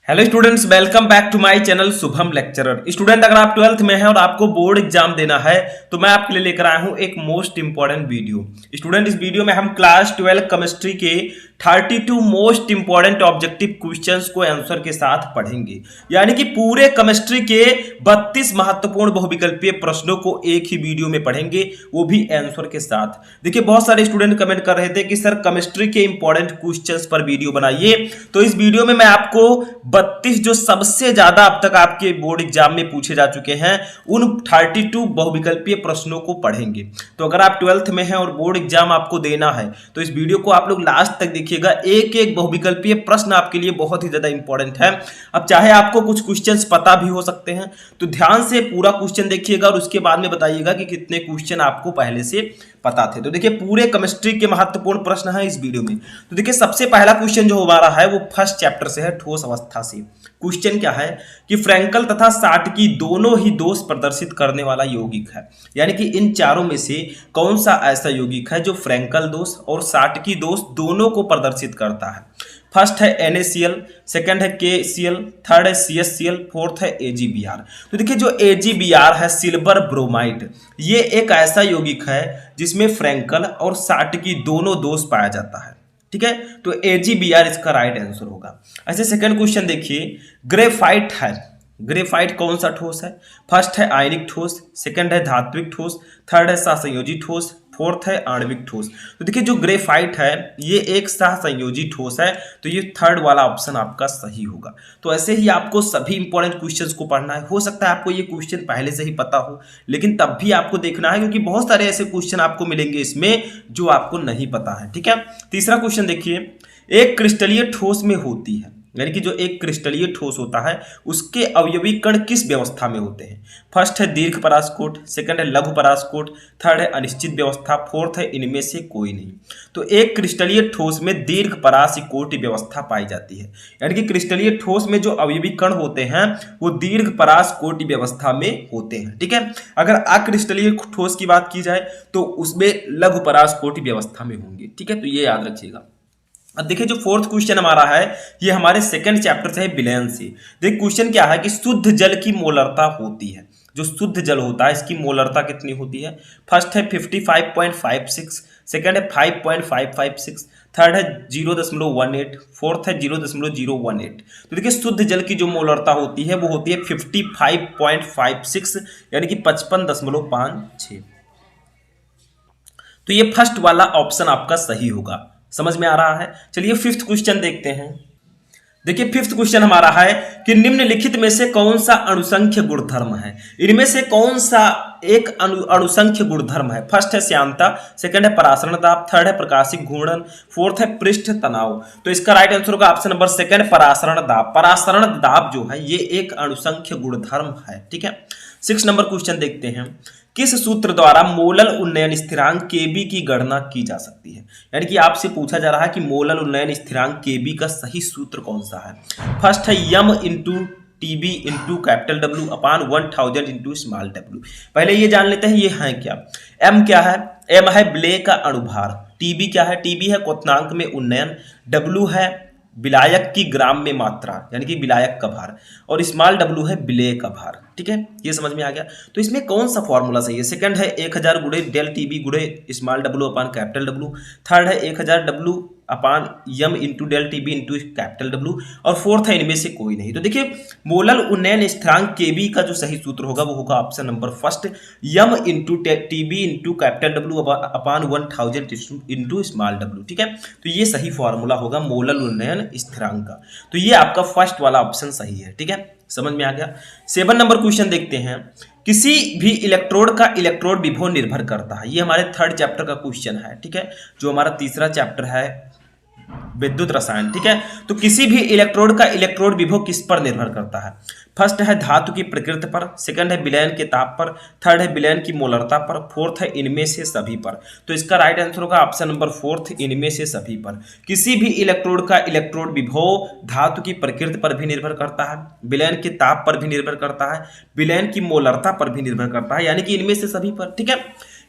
Hello students, welcome back to my channel Shubham lecturer. Student, अगर आप 12th में हैं और आपको बोर्ड एग्जाम देना है तो मैं आपके लिए लेकर आया हूं एक मोस्ट इंपॉर्टेंट वीडियो। स्टूडेंट, इस वीडियो में हम क्लास 12 केमिस्ट्री के 32 मोस्ट इंपॉर्टेंट ऑब्जेक्टिव क्वेश्चंस को आंसर के साथ पढ़ेंगे। यानी कि पूरे केमिस्ट्री के 32 महत्वपूर्ण बहुविकल्पीय प्रश्नों को एक ही वीडियो में पढ़ेंगे, वो भी आंसर के साथ। देखिए, बहुत सारे स्टूडेंट कमेंट कर रहे थे कि सर केमिस्ट्री के इंपॉर्टेंट क्वेश्चंस पर वीडियो बनाइए, तो इस वीडियो में मैं आपको 32 जो सबसे ज्यादा अब तक आपके बोर्ड एग्जाम में पूछे जा चुके हैं उन 32 बहुविकल्पीय प्रश्नों को पढ़ेंगे। तो अगर आप 12th में हैं और बोर्ड एग्जाम आपको देना है तो इस वीडियो को आप लोग लास्ट तक देखिएगा। एक एक बहुविकल्पीय प्रश्न आपके लिए बहुत ही ज्यादा इंपॉर्टेंट है। अब चाहे आपको कुछ क्वेश्चंस पता भी हो सकते हैं तो ध्यान से पूरा क्वेश्चन देखिएगा और उसके बाद में बताइएगा कि कितने क्वेश्चन आपको पहले से पता थे। तो देखिए, पूरे केमिस्ट्री के महत्वपूर्ण प्रश्न है इस वीडियो में। तो देखिए, सबसे पहला क्वेश्चन जो हमारा है वो फर्स्ट चैप्टर से है, ठोस अवस्था से। क्वेश्चन क्या है कि फ्रैंकल तथा साटकी दोनों ही दोष प्रदर्शित करने वाला यौगिक है। यानी कि इन चारों में से कौन सा ऐसा यौगिक है जो फ्रैंकल दोष और साटकी दोष दोनों को प्रदर्शित करता है। फर्स्ट है NaCl, सेकंड है KCl, थर्ड है CSCl, फोर्थ है AgBr। तो देखिए, जो AgBr है सिल्वर ब्रोमाइड, ये एक ऐसा यौगिक है जिसमें फ्रैंकल और साटकी दोनों दोष पाया जाता है। ठीक है, तो AgBr इसका राइट आंसर होगा। ऐसे सेकंड क्वेश्चन देखिए, ग्रेफाइट है। ग्रेफाइट कौन सा ठोस है? फर्स्ट है आयनिक ठोस, सेकंड है धात्विक ठोस, थर्ड है सहसंयोजी ठोस, फोर्थ है आणविक ठोस। तो देखिए, जो ग्रेफाइट है ये एक सहसंयोजी ठोस है, तो ये थर्ड वाला ऑप्शन आपका सही होगा। तो ऐसे ही आपको सभी इंपॉर्टेंट क्वेश्चंस को पढ़ना है। हो सकता है आपको ये क्वेश्चन पहले से ही पता हो, लेकिन तब भी आपको देखना है क्योंकि बहुत सारे ऐसे क्वेश्चन आपको मिलेंगे इसमें जो आपको नहीं पता है। ठीक है, तीसरा क्वेश्चन देखिए, एक क्रिस्टलीय ठोस में होती है, यानी कि जो एक क्रिस्टलीय ठोस होता है उसके अवयवी कण किस व्यवस्था में होते हैं? फर्स्ट है दीर्घ परास्कोट, सेकंड है लघु परास्कोट, थर्ड है अनिश्चित व्यवस्था, फोर्थ है इनमें से कोई नहीं। तो एक क्रिस्टलीय ठोस में दीर्घ परास्कोट व्यवस्था पाई जाती है। यानी कि क्रिस्टलीय ठोस में जो अवयवी कण होते हैं वो दीर्घ परास्कोट व्यवस्था में होते हैं। ठीक है, अगर अक्रिस्टलीय ठोस की बात की जाए तो उसमें लघु परास्कोट व्यवस्था में होंगे। ठीक है, तो ये याद रखिएगा। अब देखिए, जो फोर्थ क्वेश्चन हमारा है ये हमारे सेकंड चैप्टर से है, विलयन से। देखिए, क्वेश्चन क्या है कि शुद्ध जल की मोलरता होती है। जो शुद्ध जल होता है इसकी मोलरता कितनी होती है? फर्स्ट है 55.56, सेकंड है 5.556, थर्ड है 0.18, फोर्थ है 0.018। तो देखिए, शुद्ध जल की जो मोलरता होती है वो होती है 55.56, यानी कि 55.56। तो ये फर्स्ट वाला ऑप्शन आपका सही होगा। समझ में आ रहा है? चलिए फिफ्थ क्वेश्चन देखते हैं। देखिए, फिफ्थ क्वेश्चन हमारा है कि निम्नलिखित में से कौन सा अणुसंख्य गुणधर्म है? इनमें से कौन सा एक अणुसंख्य गुणधर्म है? फर्स्ट है श्यानता, सेकंड है परासरण दाब, थर्ड है प्रकाशिक घूर्णन, फोर्थ है पृष्ठ तनाव। तो इसका राइट आंसर होगा ऑप्शन नंबर सेकंड, परासरण दाब। परासरण दाब जो है ये एक अणुसंख्य गुणधर्म है। ठीक है, 6 नंबर क्वेश्चन देखते हैं, किस सूत्र द्वारा मोलल उन्नयन स्थिरांक Kb की गणना की जा सकती है? यानी कि आपसे पूछा जा रहा है कि मोलल उन्नयन स्थिरांक Kb का सही सूत्र कौन सा है? फर्स्ट है m into TB into capital W अपान 1000 इंटू स्मॉल w। पहले ये जान लेते हैं ये है क्या। m क्या है? m है विलेय का अणुभार, TB क्या है? TB है क्वथनांक में उन्नयन, W है विलायक की ग्राम में मात्रा यानी कि विलायक का भार, और स्मॉल w है विलेय का भार। ठीक है, ये समझ में आ गया। तो इसमें कौन सा फॉर्मूला सही है? सेकंड है 1000 गुणे डेल TB गुणे small w upon capital W, third है 1000 W upon m into del TB into capital W, और फोर्थ है इनमें से कोई नहीं। तो देखिए, मोलल उन्नयन स्थिरांक Kb का जो सही सूत्र होगा वो होगा option number first, m into TB into capital W अपान 1000 इंटू स्मॉल w। ठीक है, तो ये सही फॉर्मूला होगा मोलल उन्नयन स्थिरांक का। तो ये आपका फर्स्ट वाला ऑप्शन सही है। ठीक है, समझ में आ गया। 7 नंबर क्वेश्चन देखते हैं, किसी भी इलेक्ट्रोड का इलेक्ट्रोड विभव निर्भर करता है। ये हमारे थर्ड चैप्टर का क्वेश्चन है। ठीक है, जो हमारा तीसरा चैप्टर है विद्युत रसायन। ठीक है, तो किसी भी इलेक्ट्रोड का इलेक्ट्रोड विभव किस पर निर्भर करता है? फर्स्ट है धातु की प्रकृति पर, सेकंड है विलयन के ताप पर, थर्ड है विलयन की मोलरता पर, फोर्थ है इनमें से सभी पर। तो इसका राइट आंसर होगा ऑप्शन नंबर फोर्थ, इनमें से सभी पर। किसी भी इलेक्ट्रोड का इलेक्ट्रोड विभव धातु की प्रकृति पर भी निर्भर करता है, विलयन के ताप पर भी निर्भर करता है, विलयन की मोलरता पर भी निर्भर करता है, यानी कि इनमें से सभी पर। ठीक है,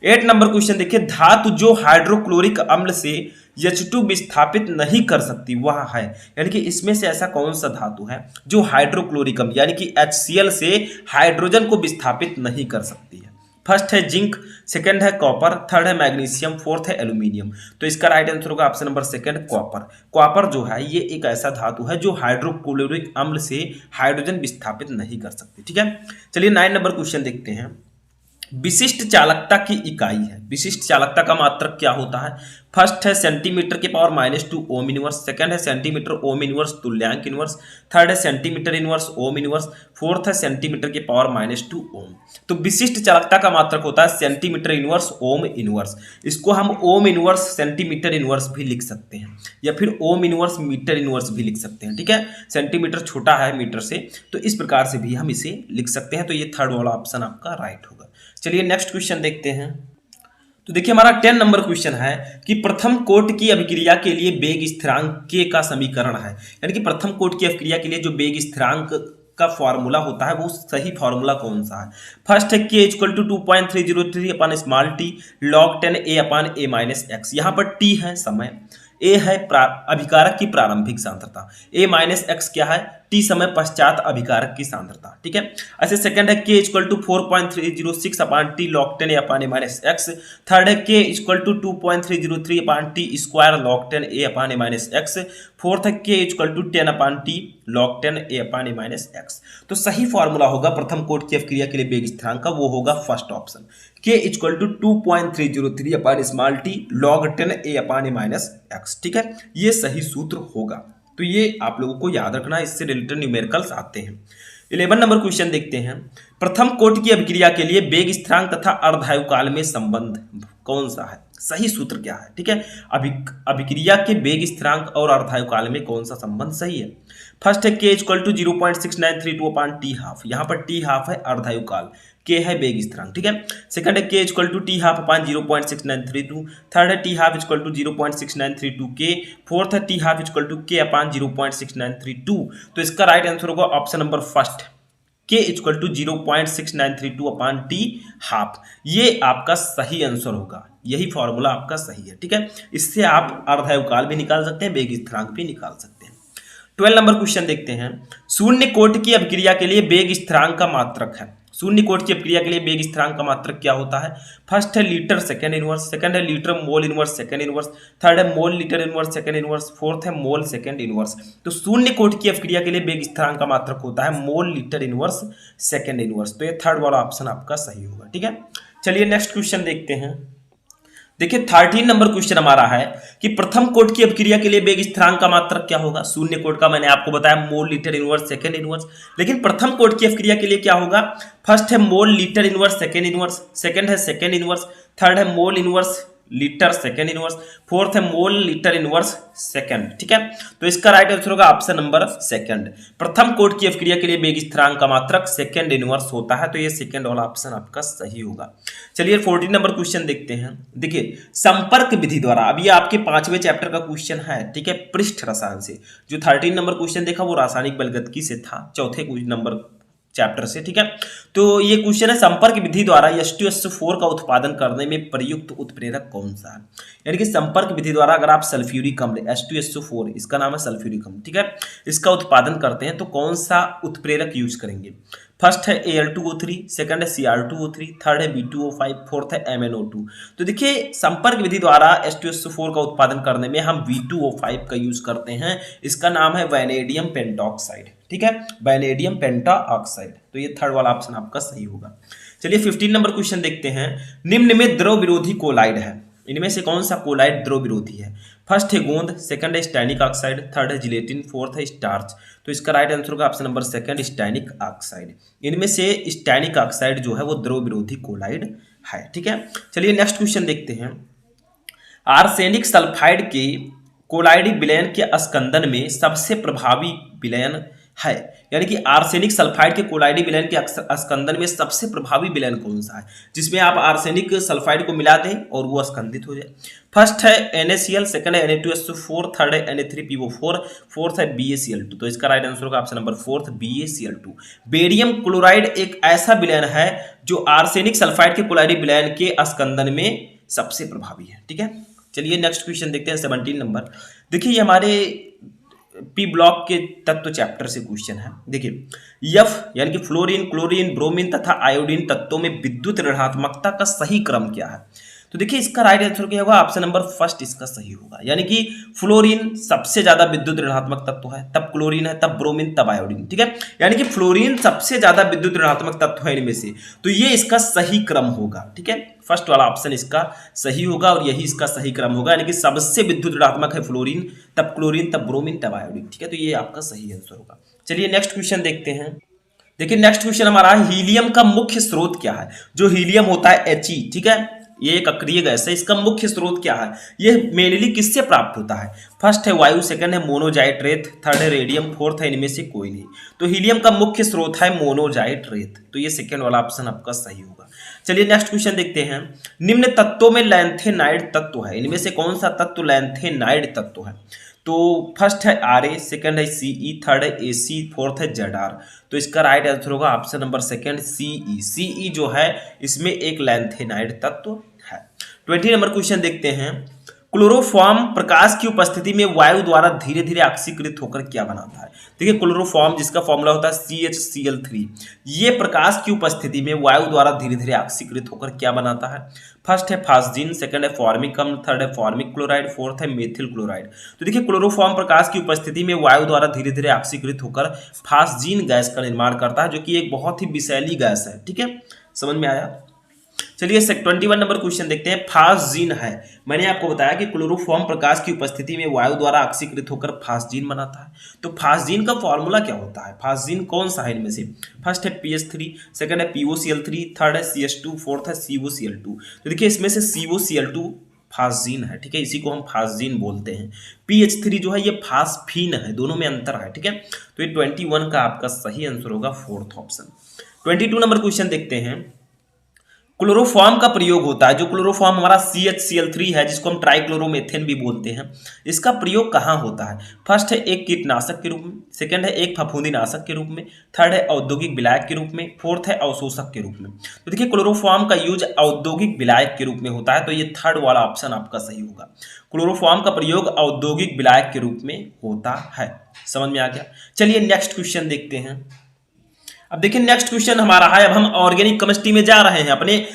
8 नंबर क्वेश्चन देखिए, धातु जो हाइड्रोक्लोरिक अम्ल से H2 विस्थापित नहीं कर सकती वह है, यानी कि इसमें से ऐसा कौन सा धातु है जो हाइड्रोक्लोरिकम यानी कि HCl से हाइड्रोजन को विस्थापित नहीं कर सकती है। फर्स्ट है जिंक, सेकंड है कॉपर, थर्ड है मैग्नीशियम, फोर्थ है एल्यूमिनियम। तो इसका राइट आंसर होगा option number second copper. Copper जो है ये एक ऐसा धातु है जो हाइड्रोक्लोरिक अम्ल से हाइड्रोजन विस्थापित नहीं कर सकती। ठीक है, चलिए 9 नंबर क्वेश्चन देखते हैं। विशिष्ट चालकता की इकाई है। विशिष्ट चालकता का मात्रक क्या होता है? फर्स्ट है सेंटीमीटर के पावर -2 ओम इनवर्स, सेकंड है सेंटीमीटर ओम इनवर्स तुल्यांक इनवर्स, थर्ड है centimetre inverse ohm inverse, fourth है सेंटीमीटर के पावर -2 ओम। तो विशिष्ट चालकता का मात्रक होता है सेंटीमीटर इनवर्स ओम इनवर्स। इसको हम ओम इनवर्स सेंटीमीटर इनवर्स भी लिख सकते हैं या फिर ओम इनवर्स मीटर इनवर्स भी लिख सकते हैं। ठीक है, सेंटीमीटर छोटा है मीटर से, तो इस प्रकार से भी हम इसे लिख सकते हैं। तो ये थर्ड वाला ऑप्शन आपका राइट होगा। चलिए नेक्स्ट क्वेश्चन देखते हैं। तो देखिए हमारा 10 नंबर क्वेश्चन है कि प्रथम कोट की अभिक्रिया के लिए वेग स्थिरांक के का समीकरण है, यानी कि प्रथम कोट की अभिक्रिया के लिए जो वेग स्थिरांक का फॉर्मूला होता है वो सही फॉर्मूला कौन सा है? फर्स्ट है k equal to 2.303 upon small t log 10 a अपन a माइनस एक्स। यहाँ पर t है समय, a है अभिकारक की प्रारंभिक सांद्रता, a माइनस एक्स क्या है? t समय पश्चात अभिकारक की सांद्रता। ठीक है, ऐसे सेकंड है k equal to 4.306 upon t log 10 a upon a minus x. Third है k equal to 2.303 upon t square log 10 a upon a minus x. Fourth है k equal to 10 upon t log 10 a upon a minus x. तो सही formula होगा प्रथम coat की अभिक्रिया के लिए वेग स्थिरांक का, वो होगा first option k equal to 2.303 upon small t log 10 a upon a minus x. ठीक है, ये सही सूत्र होगा। तो ये आप लोगों को याद रखना, इससे रिलेटेड न्यूमेरिकल्स आते हैं। 11 नंबर क्वेश्चन देखते हैं। प्रथम कोट की अभिक्रिया के लिए वेग स्थिरांक तथा अर्धायुकाल में संबंध कौन सा है? सही सूत्र क्या है? ठीक है, अभिक्रिया के वेग स्थिरांक और अर्धायुकाल में कौन सा संबंध सही है? फर्स्ट है k equal to 0.6932 upon T half. यहाँ पर टी हाफ है अर्धायुकाल, k है वेग स्थिरांक। ठीक है, सेकंड है k equal to T half upon 0.6932, third है T half equal to 0.6932 k, fourth है T half equal to k upon 0.6932। तो इसका राइट आंसर होगा option number first k equal to 0.6932 upon T half. ये आपका सही answer होगा, यही फॉर्मूला आपका सही है। ठीक है, इससे आप अर्धायुकाल भी निकाल सकते हैं, वेग स्थिरांक भी निकाल सकते हैं। 12 नंबर क्वेश्चन देखते हैं। शून्य कोट की अभिक्रिया के लिए वेग स्थिरांक का मात्रक है। शून्य कोट की अभिक्रिया के लिए वेग स्थिरांक का मात्रक क्या होता है? फर्स्ट है लीटर सेकंड इनवर्स, सेकंड है litre mole inverse second inverse, third है mole litre inverse second inverse, fourth है मोल सेकंड इनवर्स। तो शून्य कोट की अभिक्रिया के लिए वेग स्थिरांक का मात्रक होता है mole litre inverse second inverse. तो ये थर्ड वाला ऑप्शन आपका सही होगा। ठीक है, चलिए नेक्स्ट क्वेश्चन देखते हैं। देखिए 13 नंबर क्वेश्चन हमारा है कि प्रथम कोट की अभिक्रिया के लिए वेग स्थिरांक का मात्रक क्या होगा? शून्य कोट का मैंने आपको बताया मोल लीटर इनवर्स सेकंड इनवर्स, लेकिन प्रथम कोट की अभिक्रिया के लिए क्या होगा? फर्स्ट है mole litre inverse second inverse, second है सेकंड इनवर्स, थर्ड है mole inverse litre second inverse, fourth है मोल लीटर इनवर्स सेकंड। ठीक है, तो इसका राइट आंसर होगा ऑप्शन नंबर सेकंड। प्रथम कोट की अभिक्रिया के लिए वेग स्थिरांक का मात्रक सेकंड इनवर्स होता है, तो ये सेकंड वाला ऑप्शन आपका सही होगा। चलिए 14 नंबर क्वेश्चन देखते हैं। देखिए संपर्क विधि द्वारा, अब ये आपके 5वें चैप्टर का क्वेश्चन है। ठीक है, पृष्ठ रसायन से। जो 13 नंबर क्वेश्चन देखा वो रासायनिक बलगतिकी से था, चौथे नंबर चैप्टर से। ठीक है, तो ये क्वेश्चन है संपर्क विधि द्वारा H2SO4 का उत्पादन करने में प्रयुक्त उत्प्रेरक कौन सा है? यानी कि संपर्क विधि द्वारा अगर आप सल्फ्यूरिक अम्ल H2SO4, इसका नाम है सल्फ्यूरिक अम्ल, ठीक है, इसका उत्पादन करते हैं तो कौन सा उत्प्रेरक यूज करेंगे? फर्स्ट है Al2O3, सेकंड है Cr2O3, थर्ड है B2O5, फोर्थ है MnO2। तो देखिए संपर्क विधि द्वारा H2SO4 का उत्पादन करने में हम B2O5 का यूज करते हैं, इसका नाम है वैनेडियम पेंटॉक्साइड। ठीक है, वैनेडियम पेंटा ऑक्साइड। तो ये थर्ड वाला ऑप्शन आपका सही होगा। चलिए 15 नंबर क्वेश्चन देखते हैं। निम्न में द्रव विरोधी कोलाइड है, इनमें से कौन सा कोलाइड द्रव विरोधी है? फर्स्ट है गोंद, सेकंड है स्टैनिक ऑक्साइड, थर्ड है जिलेटिन, फोर्थ है स्टार्च। तो इसका राइट आंसर होगा option number second stannic oxide. इनमें से स्टैनिक ऑक्साइड जो है वो द्रव विरोधी कोलाइड है। ठीक है, चलिए नेक्स्ट क्वेश्चन देखते हैं। आर्सेनिक सल्फाइड के कोलाइडी विलयन के स्कंदन में सबसे प्रभावी विलयन है, यानी कि आर्सेनिक सल्फाइड के कोलाइडी विलयन के स्कंदन में सबसे प्रभावी विलयन कौन सा है, जिसमें आप आर्सेनिक सल्फाइड को मिला दें और वो स्कंदित हो जाए? फर्स्ट है NaCl, सेकंड है Na2SO4, थर्ड है Na3PO4, फोर्थ है BaCl2। तो इसका राइट आंसर होगा option number fourth BaCl2। Barium chloride एक ऐसा विलयन है जो आर्सेनिक सल्फाइड के कोलाइडी विलयन के स्कंदन में सबसे प्रभावी है। ठीक है, चलिए नेक्स्ट क्वेश्चन देखते हैं 17 नंबर। देखिए ये हमारे पी ब्लॉक के तत्व चैप्टर से क्वेश्चन है। देखिए एफ यानी कि फ्लोरीन, क्लोरीन, ब्रोमीन तथा आयोडीन तत्वों में विद्युत ऋणात्मकता का सही क्रम क्या है? तो देखिए इसका राइट आंसर क्या होगा? ऑप्शन नंबर फर्स्ट इसका सही होगा। यानी कि फ्लोरीन सबसे ज्यादा विद्युत ऋणात्मक तत्व है, तब क्लोरीन है, तब ब्रोमीन, तब आयोडीन। ठीक है, यानी कि फ्लोरीन सबसे ज्यादा विद्युत ऋणात्मक तत्व है इनमें से, तो ये इसका सही क्रम होगा। ठीक है, फर्स्ट वाला ऑप्शन इसका सही होगा और यही इसका सही क्रम होगा। यानी कि सबसे विद्युत ऋणात्मक है फ्लोरीन, तब क्लोरीन, तब ब्रोमीन, तब आयोडीन। ठीक है, तो ये आपका सही आंसर होगा। चलिए नेक्स्ट क्वेश्चन देखते हैं। देखिए नेक्स्ट क्वेश्चन हमारा है हीलियम का मुख्य स्रोत क्या है? जो हीलियम होता है He, ठीक है, ये एक अक्रिय गैस है, इसका मुख्य स्रोत क्या है? ये मेनली किससे प्राप्त होता है? फर्स्ट है वायु, सेकंड है मोनोजाइट रेत, थर्ड है रेडियम, फोर्थ है इनमें से कोई नहीं। तो हीलियम का मुख्य स्रोत है मोनोजाइट रेत, तो ये सेकंड वाला ऑप्शन आपका सही होगा। चलिए नेक्स्ट क्वेश्चन देखते हैं। निम्न तत्वों में लैंथेनाइड तत्व है, इनमें से कौन सा तत्व लैंथेनाइड तत्व है? तो फर्स्ट है Ra, सेकंड है Ce, थर्ड है Ac, फोर्थ है Zr। तो इसका राइट आंसर होगा option number second Ce। Ce जो है इसमें एक लैंथेनाइड तत्व है। 20 नंबर क्वेश्चन देखते हैं। क्लोरोफॉर्म प्रकाश की उपस्थिति में वायु द्वारा धीरे धीरे ऑक्सीकृत होकर क्या बनाता है? देखिए क्लोरोफॉर्म जिसका फॉर्मूला होता है CHCl3, ये प्रकाश की उपस्थिति में वायु द्वारा धीरे धीरे ऑक्सीकृत होकर क्या बनाता है? फर्स्ट है फास्जीन, सेकंड है फॉर्मिक अम्ल, थर्ड है फॉर्मिक क्लोराइड, फोर्थ है मेथिल क्लोराइड। तो देखिए क्लोरोफॉर्म प्रकाश की उपस्थिति में वायु द्वारा धीरे धीरे ऑक्सीकृत होकर फास्जीन गैस का निर्माण करता है, जो कि एक बहुत ही विषैली गैस है। ठीक है, समझ में आया? चलिए 21 नंबर क्वेश्चन देखते हैं। फास्जीन है, मैंने आपको बताया कि क्लोरोफॉर्म प्रकाश की उपस्थिति में वायु द्वारा ऑक्सीकृत होकर फास्जीन बनाता है। तो फास्जीन का फॉर्मूला क्या होता है? फास्जीन कौन सा है इनमें से? फर्स्ट है PH3, सेकंड है POCl3, थर्ड है CH2, फोर्थ है COCl2। तो देखिए इसमें से COCl2 फास्जीन है। ठीक है, इसी को हम फास्जीन बोलते हैं। PH3 जो है ये फास्फीन है, दोनों में अंतर है। ठीक है, तो ये 21 का आपका सही आंसर होगा, फोर्थ ऑप्शन। 22 नंबर क्वेश्चन देखते हैं। क्लोरोफॉर्म का प्रयोग होता है, जो क्लोरोफॉर्म हमारा CHCl3 है, जिसको हम ट्राइक्लोरोमेथेन भी बोलते हैं, इसका प्रयोग कहाँ होता है? फर्स्ट है एक कीटनाशक के रूप में, सेकंड है एक फफूंदीनाशक के रूप में, थर्ड है औद्योगिक विलायक के रूप में, फोर्थ है अवशोषक के रूप में। तो देखिए क्लोरोफॉर्म का यूज औद्योगिक विलायक के रूप में होता है, तो ये थर्ड वाला ऑप्शन आपका सही होगा। क्लोरोफॉर्म का प्रयोग औद्योगिक विलायक के रूप में होता है। समझ में आ गया? चलिए नेक्स्ट क्वेश्चन देखते हैं। अब देखिए नेक्स्ट क्वेश्चन हमारा है, अब हम ऑर्गेनिक केमिस्ट्री में जा रहे हैं, अपने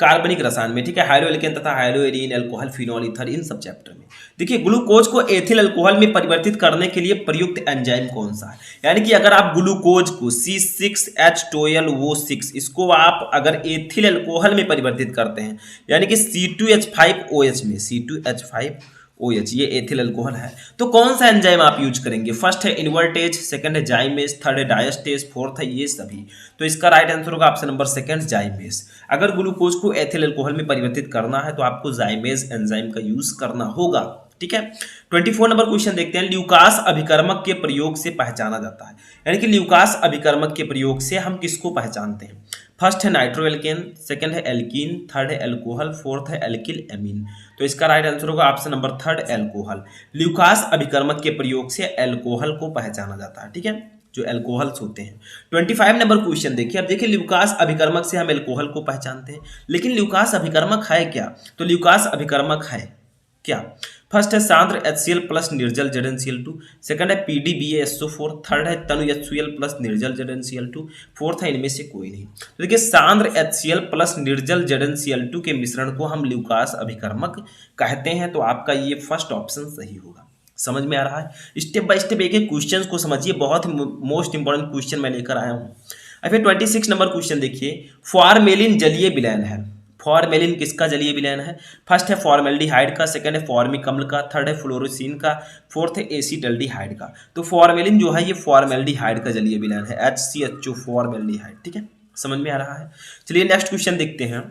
कार्बनिक रसायन में। ठीक है, हाइड्रोएल्केन तथा हाइड्रोएरिन, अल्कोहल, फिनॉल, ईथर, इन सब चैप्टर में। देखिए ग्लूकोज को एथिल अल्कोहल में परिवर्तित करने के लिए प्रयुक्त एंजाइम कौन सा है? यानी कि अगर आप ग्लूकोज को C6H12O6 इसको आप अगर एथिल अल्कोहल में परिवर्तित करते हैं, यानी कि C2H5OH में, C2H5OH ये एथिल अल्कोहल है, तो कौन सा एंजाइम आप यूज करेंगे? फर्स्ट है इन्वर्टेज, सेकंड है जाइमेज, थर्ड है डायस्टेज, फोर्थ है ये सभी। तो इसका राइट आंसर होगा ऑप्शन नंबर सेकंड, जाइमेज। अगर ग्लूकोज को एथिल अल्कोहल में परिवर्तित करना है तो आपको जाइमेज एंजाइम का यूज करना होगा। ठीक है, 24 नंबर क्वेश्चन देखते हैं। ल्यूकास अभिकर्मक के प्रयोग से पहचाना जाता है, यानी कि ल्यूकास अभिकर्मक के प्रयोग से हम किसको पहचानते हैं? फर्स्ट है नाइट्रोएल्केन, सेकंड है एल्कीन, थर्ड है अल्कोहल, फोर्थ है एल्किल एमीन। तो इसका राइट आंसर होगा option number third, alcohol. Lucas अभिकर्मक के प्रयोग से एल्कोहल को पहचाना जाता है। ठीक है, जो एल्कोहल्स होते हैं। 25 नंबर क्वेश्चन देखिए। अब देखिए ल्यूकास अभिकर्मक से हम एल्कोहल को पहचानते हैं, लेकिन ल्यूकास अभिकर्मक है क्या? तो ल्यूकास अभिकर्मक है क्या? फर्स्ट है सांद्र HCl प्लस निर्जल ZnCl2, सेकंड है PDBaSO4, थर्ड है तनु HCl प्लस निर्जल ZnCl2, फोर्थ है इनमें से कोई नहीं। तो देखिए सांद्र HCl प्लस निर्जल ZnCl2 के मिश्रण को हम ल्यूकास अभिकर्मक कहते हैं, तो आपका ये फर्स्ट ऑप्शन सही होगा। समझ में आ रहा है? स्टेप बाय स्टेप एक एक क्वेश्चन को समझिए, बहुत मोस्ट इंपॉर्टेंट क्वेश्चन मैं लेकर आया हूँ। अब 26 नंबर क्वेश्चन देखिए। फॉर्मेलिन जलीय विलयन है, फॉर्मेलिन किसका जलीय विलयन है? फर्स्ट है फॉर्मेल्डिहाइड का, सेकंड है फॉर्मिक अम्ल का, थर्ड है फ्लोरोसिन का, फोर्थ है एसिटल्डिहाइड का। तो फॉर्मेलिन जो है ये फॉर्मेल्डिहाइड का जलीय विलयन है, HCHO फॉर्मेल्डिहाइड। ठीक है, समझ में आ रहा है? चलिए नेक्स्ट क्वेश्चन देखते हैं।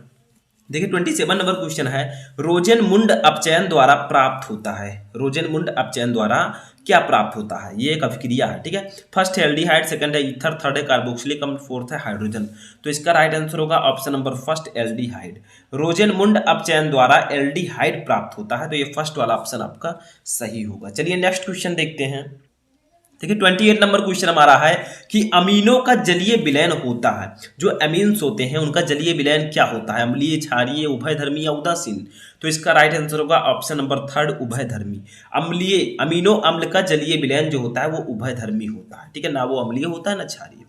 देखिए 27 नंबर क्वेश्चन है। रोजेनमुंड अपचयन द्वारा प्राप्त होता है, रोजेनमुंड अपचयन द्वारा क्या प्राप्त होता है? ये एक अभिक्रिया है। ठीक है, फर्स्ट है एल्डिहाइड, सेकंड है ईथर, थर्ड है कार्बोक्सिलिक अम्ल, फोर्थ है हाइड्रोजन। तो इसका राइट आंसर होगा ऑप्शन नंबर फर्स्ट, एल्डिहाइड। रोजेनमुंड अपचयन द्वारा एल्डिहाइड प्राप्त होता है, तो ये फर्स्ट वाला ऑप्शन आपका सही होगा। चलिए नेक्स्ट क्वेश्चन देखते हैं। देखिए 28 नंबर क्वेश्चन हमारा है कि अमीनों का जलीय विलयन होता है। जो अमीन्स होते हैं उनका जलीय विलयन क्या होता है? अम्लीय, क्षारीय, उभयधर्मी या उदासीन? तो इसका राइट आंसर होगा ऑप्शन नंबर थर्ड, उभयधर्मी। अम्लीय, अमीनो अम्ल का जलीय विलयन जो होता है वो उभयधर्मी होता है, ठीक है ना, वो अम्लीय होता है ना क्षारीय।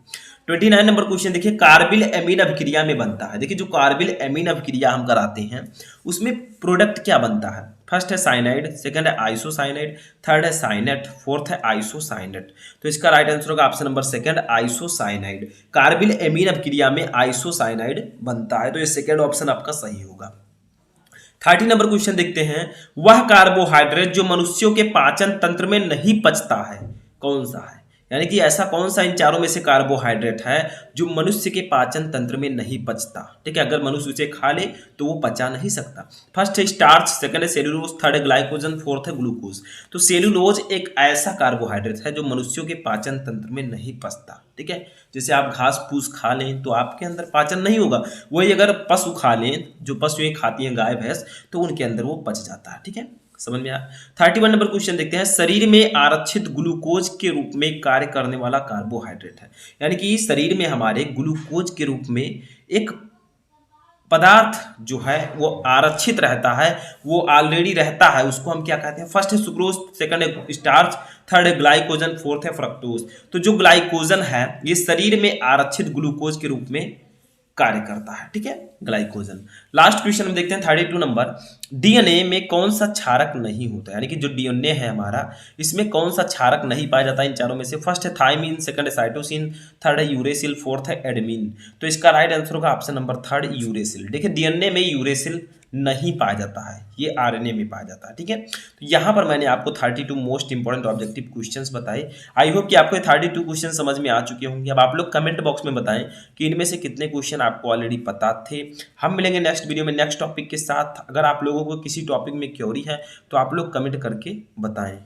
29 नंबर क्वेश्चन देखिए, कार्बिल एमीन अभिक्रिया में बनता है। देखिए जो कार्बिल एमीन अभिक्रिया हम कराते हैं उसमें प्रोडक्ट क्या बनता है? फर्स्ट है साइनाइड, सेकंड है आइसोसाइनाइड, थर्ड है साइनेट, फोर्थ है आइसोसाइनेट। तो इसका राइट आंसर होगा option number second, isocyanide. Carbyl amine अभिक्रिया में आइसोसाइनाइड बनता है, तो ये सेकंड ऑप्शन आपका सही होगा। 30 नंबर क्वेश्चन देखते हैं, वह कार्बोहाइड्रेट जो मनुष्यों के पाचन तंत्र में नहीं पचता है कौन सा है? यानी कि ऐसा कौन सा इन चारों में से कार्बोहाइड्रेट है जो मनुष्य के पाचन तंत्र में नहीं पचता? ठीक है, अगर मनुष्य उसे खा ले तो वो पचा नहीं सकता। फर्स्ट है स्टार्च, सेकंड है सेल्यूलोज, थर्ड है ग्लाइकोजन, फोर्थ है ग्लूकोज। तो सेल्यूलोज एक ऐसा कार्बोहाइड्रेट है जो मनुष्यों के पाचन तंत्र में नहीं पचता। ठीक है, जैसे आप घास फूस खा लें तो आपके अंदर पाचन नहीं होगा, वही अगर पशु खा लें, जो पशुएं खाती हैं गाय भैंस, तो उनके अंदर वो पच जाता है। ठीक है, समझ में आया। 31 नंबर क्वेश्चन देखते हैं, शरीर में आरक्षित ग्लूकोज के रूप में कार्य करने वाला कार्बोहाइड्रेट है। यानी कि शरीर में हमारे ग्लूकोज के रूप में एक पदार्थ जो है वो आरक्षित रहता है, वो ऑलरेडी रहता है, उसको हम क्या कहते हैं? फर्स्ट है सुक्रोज, सेकंड है स्टार्च, थर्ड है ग्लाइकोजन, फोर्थ है फ्रक्टोज। तो जो ग्लाइकोजन है ये शरीर में आरक्षित ग्लूकोज के रूप में कार्य करता है। ठीक है, ग्लाइकोजन। लास्ट क्वेश्चन हम देखते हैं 32 नंबर, डीएनए में कौन सा क्षारक नहीं होता? यानी कि जो डीएनए है हमारा, इसमें कौन सा क्षारक नहीं पाया जाता इन चारों में से? फर्स्ट है थाइमिन, सेकंड है साइटोसिन, थर्ड है यूरेसिल, फोर्थ है एडमिन। तो इसका राइट आंसर होगा ऑप्शन नंबर थर्ड, यूरेसिल। देखिए डीएनए में यूरेसिल नहीं पाया जाता है, ये आरएनए में पाया जाता है। ठीक है, तो यहाँ पर मैंने आपको 32 मोस्ट इंपॉर्टेंट ऑब्जेक्टिव क्वेश्चंस बताए। आई होप कि आपको 32 क्वेश्चन समझ में आ चुके होंगे। अब आप लोग कमेंट बॉक्स में बताएं कि इनमें से कितने क्वेश्चन आपको ऑलरेडी पता थे। हम मिलेंगे नेक्स्ट वीडियो में नेक्स्ट टॉपिक के साथ। अगर आप लोगों को किसी टॉपिक में क्वेरी है तो आप लोग कमेंट करके बताएं।